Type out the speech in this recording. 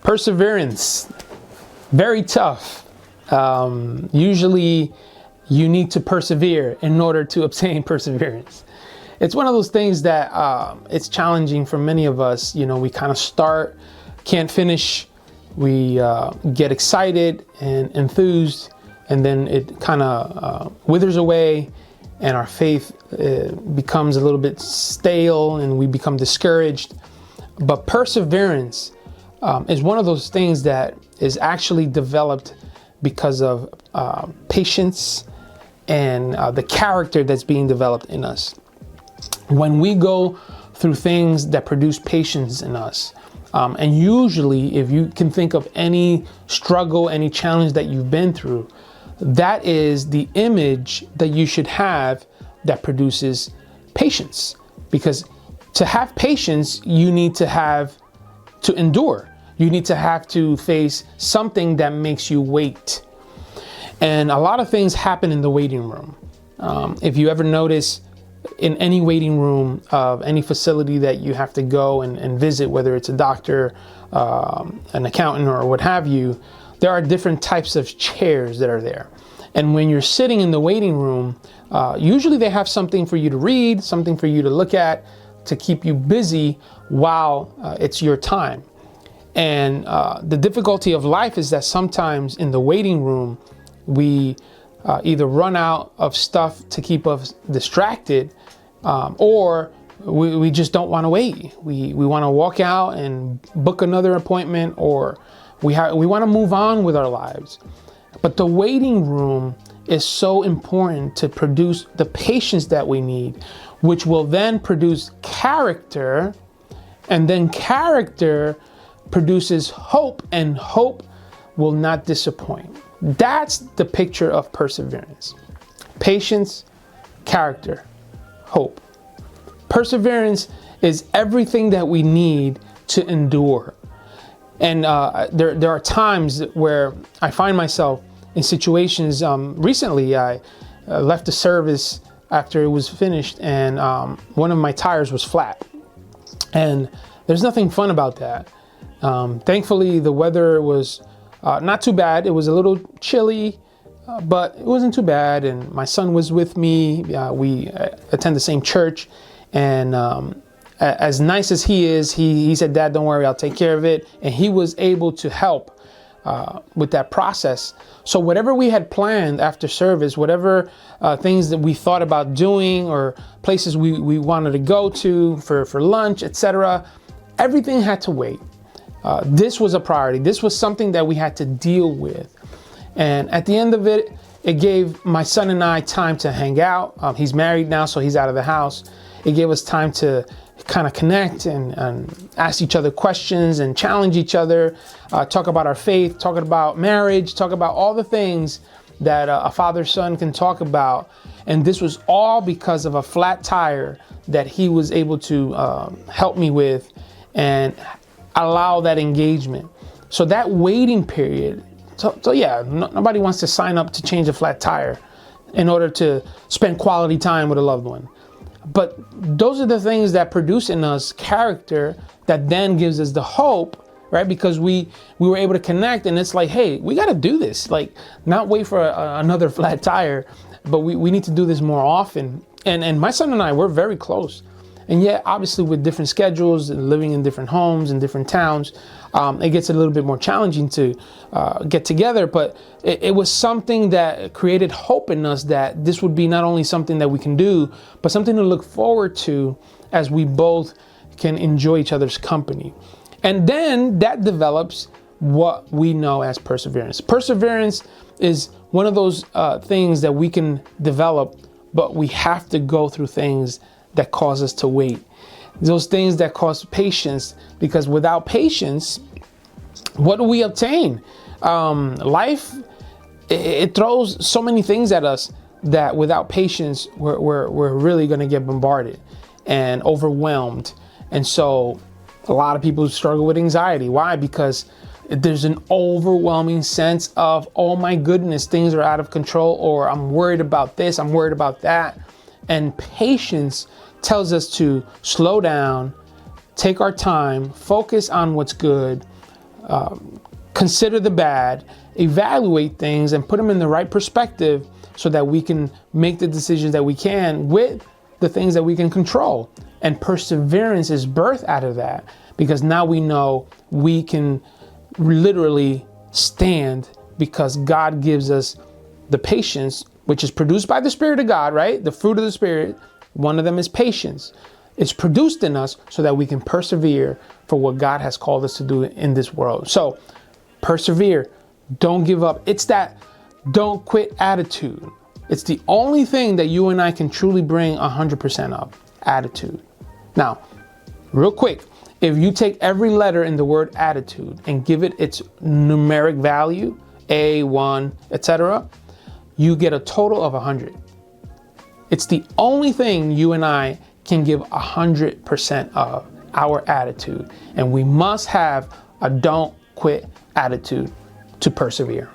Perseverance, very tough. Usually you need to persevere in order to obtain perseverance. It's one of those things that it's challenging for many of us. You know, we kind of start, can't finish, we get excited and enthused, and then it kind of withers away, and our faith becomes a little bit stale and we become discouraged. But perseverance is one of those things that is actually developed because of patience and the character that's being developed in us. When we go through things that produce patience in us, and usually if you can think of any struggle, any challenge that you've been through, that is the image that you should have that produces patience. Because to have patience, you need to endure. You need to have to face something that makes you wait. And a lot of things happen in the waiting room. If you ever notice, in any waiting room of any facility that you have to go and visit, whether it's a doctor, an accountant, or what have you, there are different types of chairs that are there. And when you're sitting in the waiting room, usually they have something for you to read, something for you to look at, to keep you busy while it's your time. And the difficulty of life is that sometimes in the waiting room, we either run out of stuff to keep us distracted, or we just don't want to wait. We want to walk out and book another appointment, or we want to move on with our lives. But the waiting room is so important to produce the patience that we need, which will then produce character, and then character produces hope, and hope will not disappoint. That's the picture of perseverance. Patience, character, hope. Perseverance is everything that we need to endure. And there are times where I find myself in situations. Recently, I left the service after it was finished, and one of my tires was flat. And there's nothing fun about that. Thankfully, the weather was not too bad. It was a little chilly, but it wasn't too bad. And my son was with me. We attend the same church. And as nice as he is, he said, "Dad, don't worry, I'll take care of it." And he was able to help with that process. So whatever we had planned after service, whatever things that we thought about doing, or places we wanted to go to for lunch, etc., everything had to wait. This was a priority. This was something that we had to deal with. And at the end of it, it gave my son and I time to hang out. He's married now, so he's out of the house. It gave us time to kind of connect and ask each other questions and challenge each other, talk about our faith, talk about marriage, talk about all the things that a father-son can talk about. And this was all because of a flat tire that he was able to help me with and allow that engagement. So that waiting period, so yeah, nobody wants to sign up to change a flat tire in order to spend quality time with a loved one. But those are the things that produce in us character that then gives us the hope, right? Because we were able to connect, and it's like, hey, we got to do this. Like, not wait for another flat tire, but we need to do this more often. And my son and I, we're very close. And yet, obviously, with different schedules and living in different homes and different towns, it gets a little bit more challenging to get together. But it was something that created hope in us that this would be not only something that we can do, but something to look forward to as we both can enjoy each other's company. And then that develops what we know as perseverance. Perseverance is one of those things that we can develop, but we have to go through things that cause us to wait. Those things that cause patience, because without patience, what do we obtain? Life, it throws so many things at us that without patience, we're really going to get bombarded and overwhelmed. And so a lot of people struggle with anxiety. Why? Because there's an overwhelming sense of, oh my goodness, things are out of control, or I'm worried about this, I'm worried about that. And patience tells us to slow down, take our time, focus on what's good, consider the bad, evaluate things, and put them in the right perspective so that we can make the decisions that we can with the things that we can control. And perseverance is birthed out of that, because now we know we can literally stand because God gives us the patience, which is produced by the Spirit of God, right? The fruit of the Spirit, one of them is patience. It's produced in us so that we can persevere for what God has called us to do in this world. So persevere, don't give up. It's that don't quit attitude. It's the only thing that you and I can truly bring 100% of, attitude. Now, real quick, if you take every letter in the word attitude and give it its numeric value, A, 1, etc., you get a total of 100. It's the only thing you and I can give 100% of, our attitude. And we must have a don't quit attitude to persevere.